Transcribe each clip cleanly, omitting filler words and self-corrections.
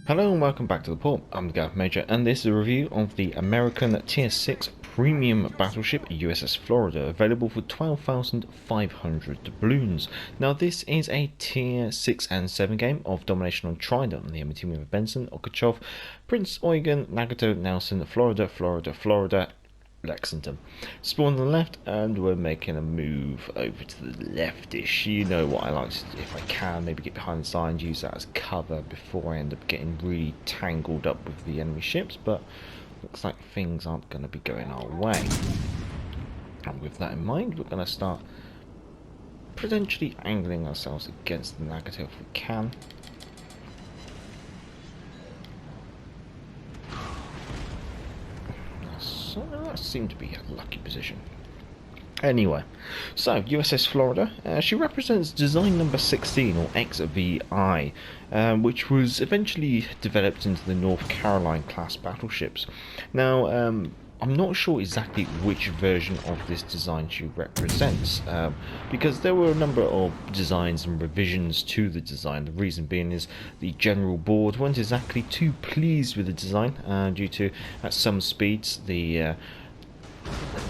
Hello and welcome back to the port. I'm the Gav Major, and this is a review of the American Tier 6 Premium Battleship USS Florida, available for 12,500 doubloons. Now this is a Tier 6 and 7 game of domination on Trident, the team of Benson, Okachov, Prince Eugen, Nagato, Nelson, Florida, Lexington. Spawn on the left, and we're making a move over to the leftish. You know what I like to do, if I can, maybe get behind the side and use that as cover before I end up getting really tangled up with the enemy ships, but looks like things aren't going to be going our way. And with that in mind, we're going to start potentially angling ourselves against the Nagato if we can. So that seemed to be a lucky position. Anyway, so USS Florida, she represents design number 16, or XVI, which was eventually developed into the North Carolina class battleships. Now, I'm not sure exactly which version of this design she represents, because there were a number of designs and revisions to the design. The reason being is the general board weren't exactly too pleased with the design, due to, at some speeds, the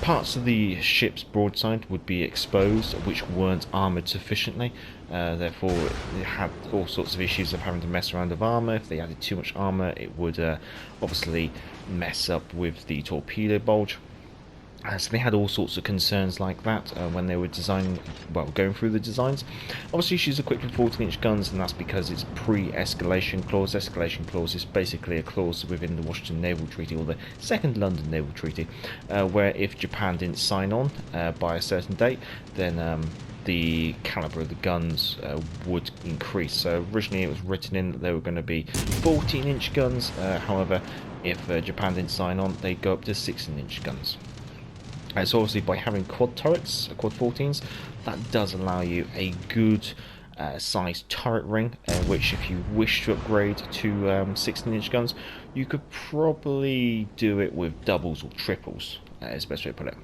parts of the ship's broadside would be exposed which weren't armoured sufficiently. Therefore it had all sorts of issues of having to mess around with armour. If they added too much armour, it would obviously mess up with the torpedo bulge. So they had all sorts of concerns like that when they were going through the designs. Obviously she's equipped with 14-inch guns, and that's because it's pre-escalation clause. Escalation clause is basically a clause within the Washington Naval Treaty, or the Second London Naval Treaty, where if Japan didn't sign on by a certain date, then the calibre of the guns would increase. So originally it was written in that they were going to be 14-inch guns, however if Japan didn't sign on, they'd go up to 16-inch guns. So obviously by having quad turrets, quad 14s, that does allow you a good sized turret ring, which if you wish to upgrade to 16-inch guns, you could probably do it with doubles or triples, is the best way to put it.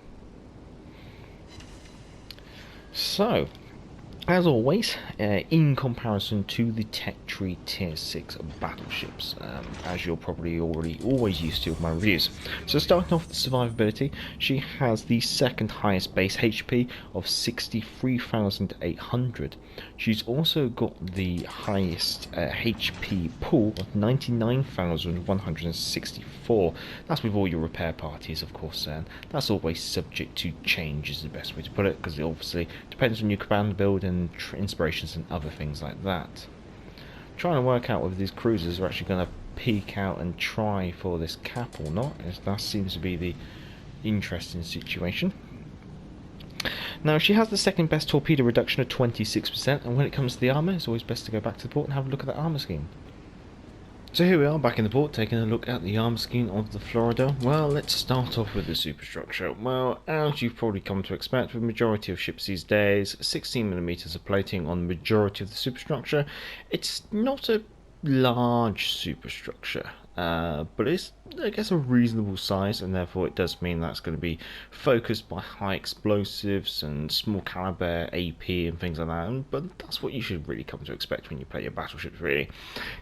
So, as always, in comparison to the Tech Tree Tier 6 battleships, as you're probably always used to with my reviews. So starting off with survivability, she has the second highest base HP of 63,800. She's also got the highest HP pool of 99,164. That's with all your repair parties, of course, and that's always subject to change is the best way to put it, because it obviously depends on your command build and inspirations and other things like that. Trying to work out whether these cruisers are actually going to peek out and try for this cap or not, as that seems to be the interesting situation. Now she has the second best torpedo reduction of 26%, and when it comes to the armour, it's always best to go back to the port and have a look at that armour scheme. So here we are back in the port, taking a look at the arm scheme of the Florida. Well, let's start off with the superstructure. Well, as you've probably come to expect with the majority of ships these days, 16mm of plating on the majority of the superstructure. It's not a large superstructure, but it's, I guess, a reasonable size, and therefore it does mean that's going to be focused by high explosives and small caliber AP and things like that, but that's what you should really come to expect when you play your battleships, really.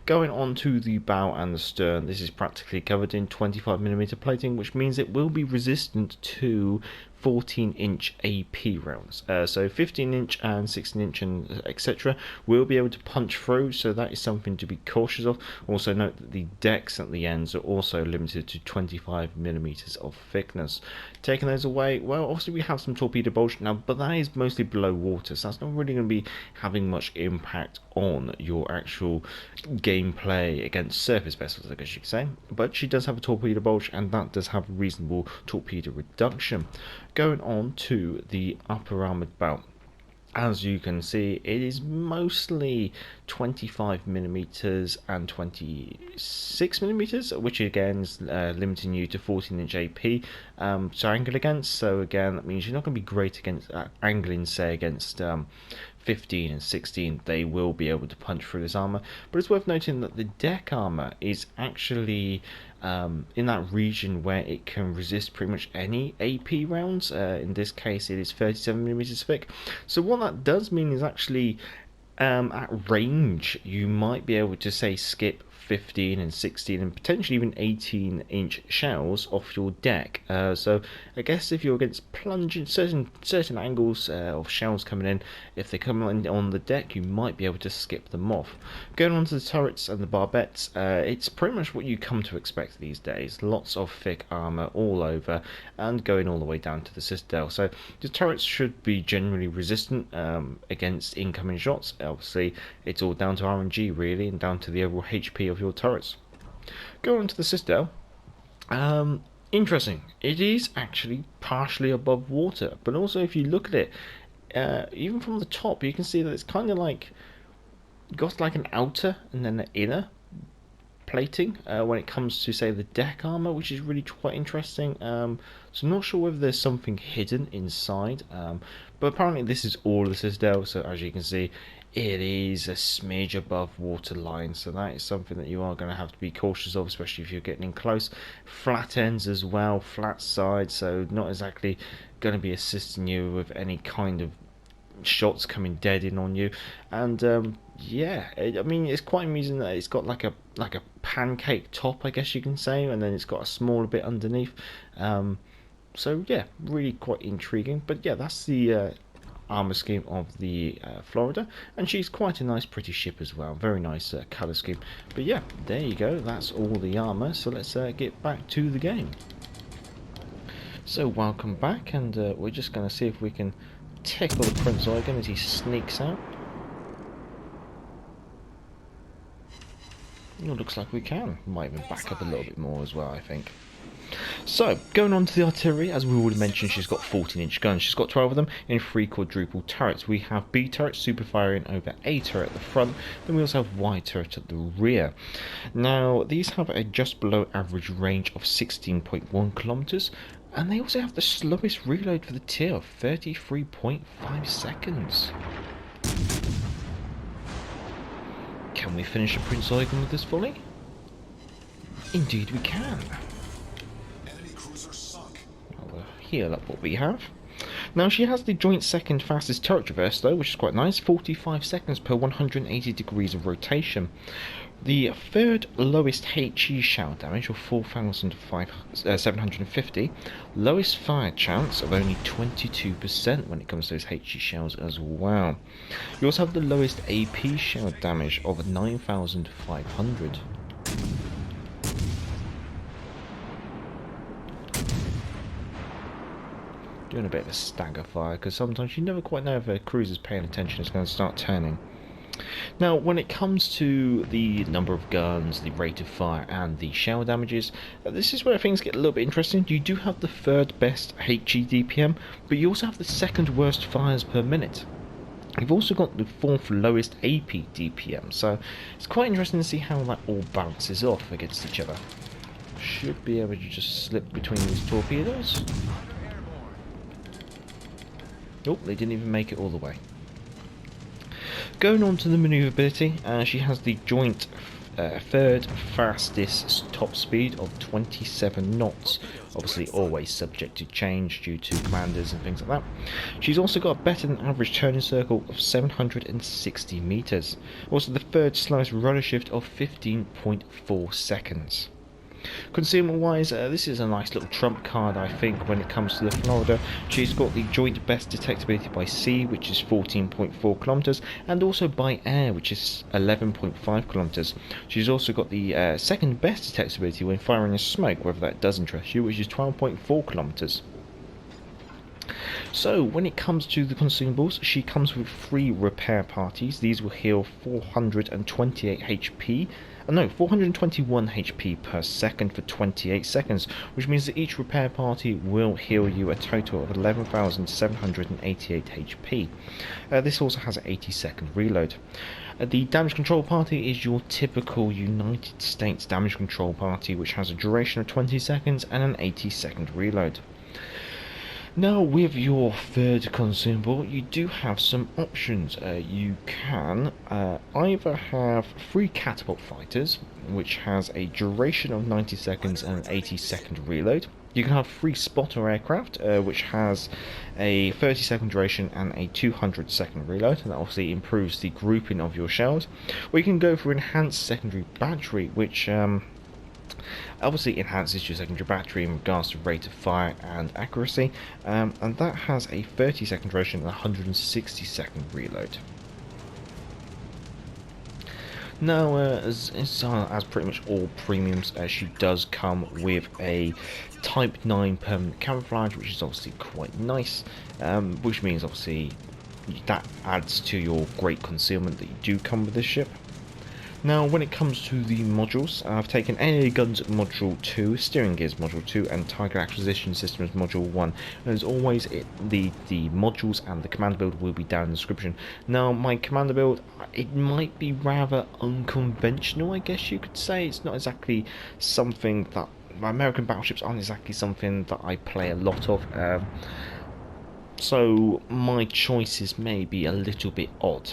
Going on to the bow and the stern, this is practically covered in 25mm plating, which means it will be resistant to 14-inch AP rounds, so 15-inch and 16-inch and etc. will be able to punch through, so that is something to be cautious of. Also note that the decks at the ends are also limited to 25mm of thickness. Taking those away, well, obviously we have some torpedo bulge now, but that is mostly below water, so that's not really going to be having much impact on your actual gameplay against surface vessels, I guess you could say. But she does have a torpedo bulge, and that does have reasonable torpedo reduction. Going on to the upper armoured bow, as you can see, it is mostly 25mm and 26mm, which again is limiting you to 14-inch AP to angle against. So again, that means you're not going to be great against angling, say, against 15 and 16. They will be able to punch through this armour, but it's worth noting that the deck armour is actually in that region where it can resist pretty much any AP rounds. In this case it is 37mm thick, so what that does mean is actually at range you might be able to, say, skip 15 and 16 and potentially even 18-inch shells off your deck. So I guess if you're against plunging certain angles of shells coming in, if they come on the deck, you might be able to skip them off. Going on to the turrets and the barbettes, it's pretty much what you come to expect these days. Lots of thick armour all over and going all the way down to the citadel. So the turrets should be generally resistant against incoming shots. Obviously it's all down to RNG really, and down to the overall HP of your turrets. Going on to the citadel, interesting, it is actually partially above water, but also if you look at it, even from the top you can see that it's kind of like got like an outer and then an inner plating when it comes to say the deck armor, which is really quite interesting. So I'm not sure whether there's something hidden inside, but apparently this is all the citadel, so as you can see it is a smidge above waterline, so that is something that you are going to have to be cautious of, especially if you're getting in close. Flat ends as well, flat sides, so not exactly going to be assisting you with any kind of shots coming dead in on you. And yeah, I mean it's quite amusing that it's got like a pancake top, I guess you can say, and then it's got a smaller bit underneath. So yeah, really quite intriguing. But yeah, that's the armor scheme of the Florida, and she's quite a nice pretty ship as well, very nice color scheme. But yeah, there you go, that's all the armor. So let's get back to the game. So welcome back, and we're just going to see if we can tickle the Prince Eugen as he sneaks out. It looks like we can. Might even back up a little bit more as well, I think. So, going on to the artillery, as we already mentioned, she's got 14-inch guns. She's got 12 of them in 3 quadruple turrets. We have B turret super firing over A turret at the front, then we also have Y turret at the rear. Now, these have a just below average range of 16.1 kilometers, and they also have the slowest reload for the tier of 33.5 seconds. Can we finish the Prince Eugen with this volley? Indeed we can. We'll heal up what we have. Now she has the joint second fastest turret traverse though, which is quite nice, 45 seconds per 180 degrees of rotation. The third lowest HE shell damage of 4,750, lowest fire chance of only 22% when it comes to those HE shells as well. You also have the lowest AP shell damage of 9,500. Doing a bit of a stagger fire, because sometimes you never quite know if a cruiser's paying attention, it's going to start turning. Now, when it comes to the number of guns, the rate of fire, and the shell damages, this is where things get a little bit interesting. You do have the third best HE DPM, but you also have the second worst fires per minute. You've also got the fourth lowest AP DPM, so it's quite interesting to see how that all balances off against each other. Should be able to just slip between these torpedoes. Oh, they didn't even make it all the way. Going on to the maneuverability, she has the joint third fastest top speed of 27 knots. Obviously always subject to change due to commanders and things like that. She's also got a better than average turning circle of 760 meters. Also the third slowest rudder shift of 15.4 seconds. Concealment wise, this is a nice little trump card I think when it comes to the Florida. She's got the joint best detectability by sea, which is 14.4 kilometers, and also by air, which is 11.5 kilometers. She's also got the second best detectability when firing a smoke, whether that does interest you, which is 12.4 kilometers. So when it comes to the consumables, she comes with 3 repair parties. These will heal 428 HP. No, 421 HP per second for 28 seconds, which means that each repair party will heal you a total of 11,788 HP. This also has an 80-second reload. The damage control party is your typical United States damage control party, which has a duration of 20 seconds and an 80-second reload. Now with your third consumable, you do have some options. You can either have 3 catapult fighters, which has a duration of 90 seconds and an 80-second reload. You can have 3 spotter aircraft, which has a 30-second duration and a 200-second reload, and that obviously improves the grouping of your shells. Or you can go for enhanced secondary battery, which obviously enhances your secondary battery in regards to rate of fire and accuracy, and that has a 30-second duration and a 160-second reload. Now, as pretty much all premiums, she does come with a Type 9 permanent camouflage, which is obviously quite nice, which means obviously that adds to your great concealment that you do come with this ship. Now, when it comes to the modules, I've taken AA Guns Module 2, Steering Gears Module 2, and Tiger Acquisition Systems Module 1. And as always, the modules and the commander build will be down in the description. Now, my commander build, it might be rather unconventional, I guess you could say. It's not exactly something that... My American battleships aren't exactly something that I play a lot of. So my choices may be a little bit odd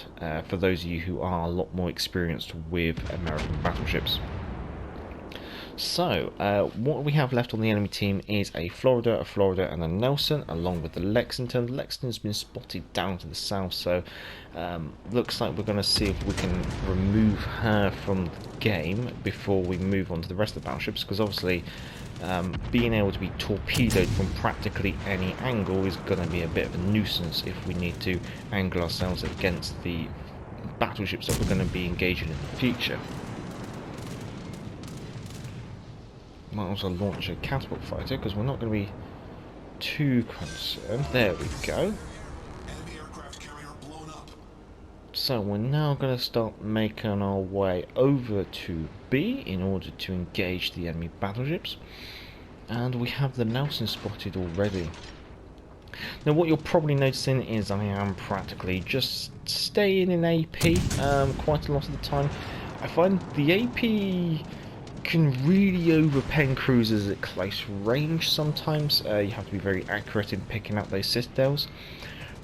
for those of you who are a lot more experienced with American battleships. So what we have left on the enemy team is a Florida, and a Nelson, along with the Lexington. The Lexington's been spotted down to the south, so looks like we're going to see if we can remove her from the game before we move on to the rest of the battleships, because obviously being able to be torpedoed from practically any angle is going to be a bit of a nuisance if we need to angle ourselves against the battleships that we're going to be engaging in the future. Might also launch a catapult fighter because we're not going to be too concerned. There we go. So we're now going to start making our way over to B in order to engage the enemy battleships. And we have the Nelson spotted already. Now what you're probably noticing is I am practically just staying in AP quite a lot of the time. I find the AP can really overpen cruisers at close range sometimes. You have to be very accurate in picking up those citadels.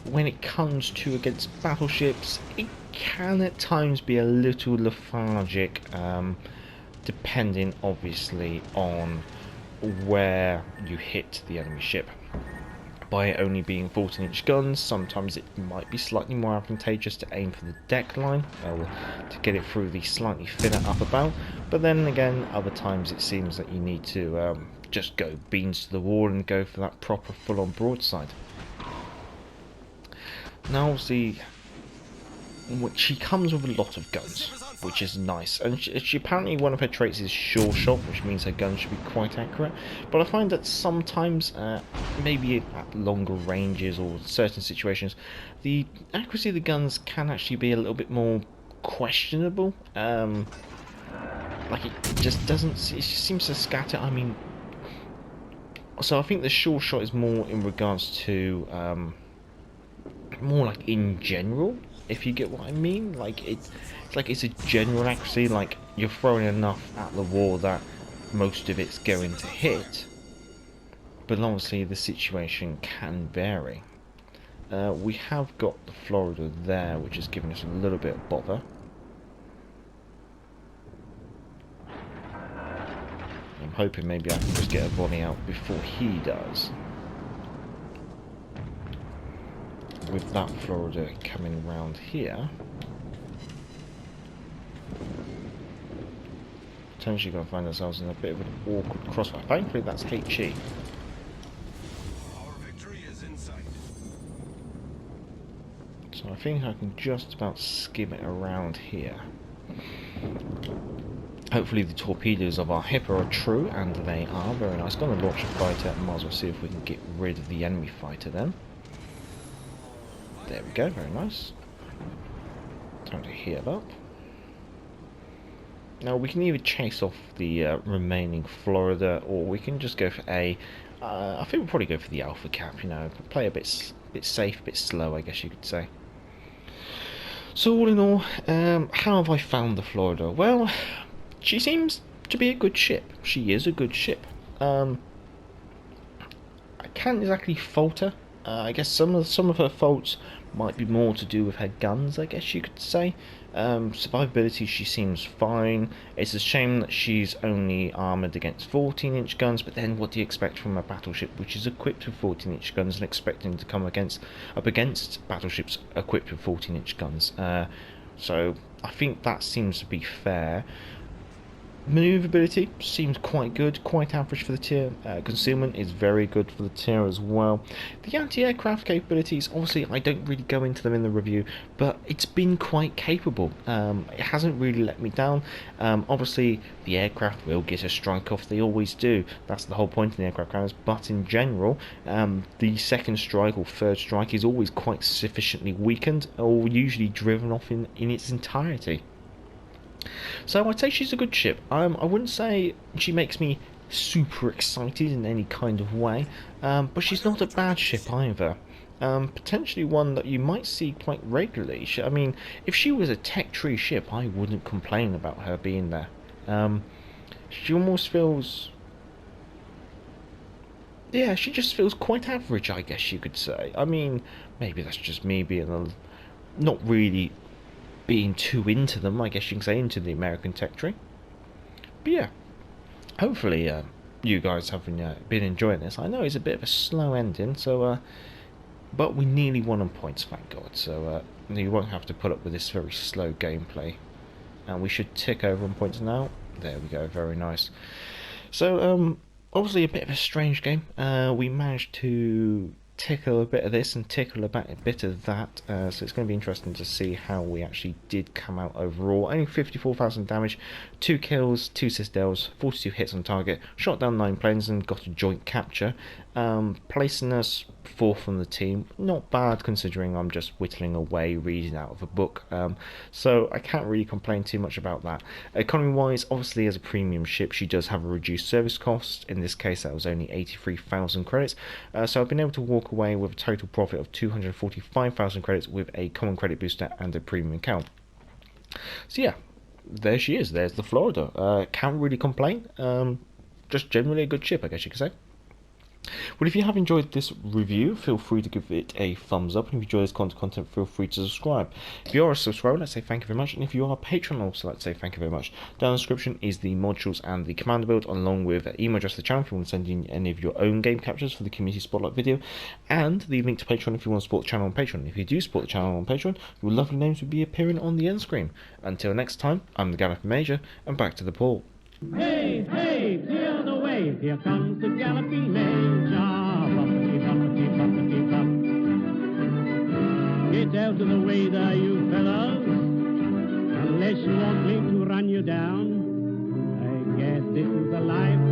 When it comes to against battleships, it can at times be a little lethargic, depending obviously on where you hit the enemy ship. By it only being 14-inch guns, sometimes it might be slightly more advantageous to aim for the deck line to get it through the slightly thinner upper bow, but then again other times it seems that you need to just go beans to the wall and go for that proper full-on broadside. Now obviously she comes with a lot of guns, which is nice, and she apparently one of her traits is sure shot, which means her guns should be quite accurate, but I find that sometimes maybe at longer ranges or certain situations the accuracy of the guns can actually be a little bit more questionable. Like it just seems to scatter. I mean, so I think the sure shot is more in regards to more like in general, if you get what I mean. Like it's a general accuracy, like you're throwing enough at the wall that most of it's going to hit, but obviously the situation can vary. We have got the Florida there, which is giving us a little bit of bother. I'm hoping maybe I can just get a volley out before he does. With that Florida coming round here, potentially going to find ourselves in a bit of an awkward crossfire. Thankfully that's HE. Our victory is in sight. So I think I can just about skim it around here. Hopefully the torpedoes of our Hipper are true, and they are. Very nice. Going to launch a fighter and might as well see if we can get rid of the enemy fighter then. There we go, very nice. Time to heal up. Now we can either chase off the remaining Florida, or we can just go for A. I think we'll probably go for the Alpha Cap, you know, play a bit safe, a bit slow, I guess you could say. So all in all, how have I found the Florida? Well, she seems to be a good ship. She is a good ship. I can't exactly fault her. I guess some of her faults might be more to do with her guns, I guess you could say. Survivability, she seems fine. It's a shame that she's only armoured against 14-inch guns, but then what do you expect from a battleship which is equipped with 14-inch guns and expecting to come up against battleships equipped with 14-inch guns? So I think that seems to be fair. Maneuverability seems quite good, quite average for the tier. Concealment is very good for the tier as well. The anti-aircraft capabilities, obviously I don't really go into them in the review, but it's been quite capable. It hasn't really let me down. Obviously the aircraft will get a strike off, they always do. That's the whole point in the aircraft carriers, but in general, the second strike or third strike is always quite sufficiently weakened, or usually driven off in its entirety. So I'd say she's a good ship. I wouldn't say she makes me super excited in any kind of way, but she's not a bad ship either. Potentially one that you might see quite regularly. I mean, if she was a tech tree ship, I wouldn't complain about her being there. She almost feels... Yeah, she just feels quite average, I guess you could say. I mean, maybe that's just me being not really being too into them, I guess you can say, into the American tech tree. But yeah, hopefully you guys have been enjoying this. I know it's a bit of a slow ending, so but we nearly won on points, thank God. So you won't have to put up with this very slow gameplay, and we should tick over on points now. There we go, very nice. So obviously a bit of a strange game. We managed to tickle a bit of this and tickle a bit of that, so it's going to be interesting to see how we actually did come out overall. Only 54,000 damage, 2 kills, 2 citadels, 42 hits on target, shot down 9 planes and got a joint capture, placing us 4th on the team. Not bad considering I'm just whittling away reading out of a book, so I can't really complain too much about that. Economy wise, obviously as a premium ship she does have a reduced service cost. In this case that was only 83,000 credits, so I've been able to walk away with a total profit of 245,000 credits with a common credit booster and a premium account. So yeah, there she is, there's the Florida. Can't really complain, just generally a good ship, I guess you could say. Well, if you have enjoyed this review, feel free to give it a thumbs up, and if you enjoy this content, feel free to subscribe. If you are a subscriber, let's say thank you very much, and if you are a patron, also let's say thank you very much. Down in the description is the modules and the commander build, along with an email address to the channel if you want to send in any of your own game captures for the community spotlight video, and the link to Patreon if you want to support the channel on Patreon. If you do support the channel on Patreon, your lovely names will be appearing on the end screen. Until next time, I'm the Galloping Major, and back to the port. Hey, hey, clear the way, here comes the Galloping Major. Bumpity, bumpity, bumpity, bump. Get out of the way there, you fellows, unless you want me to run you down. I guess this is the life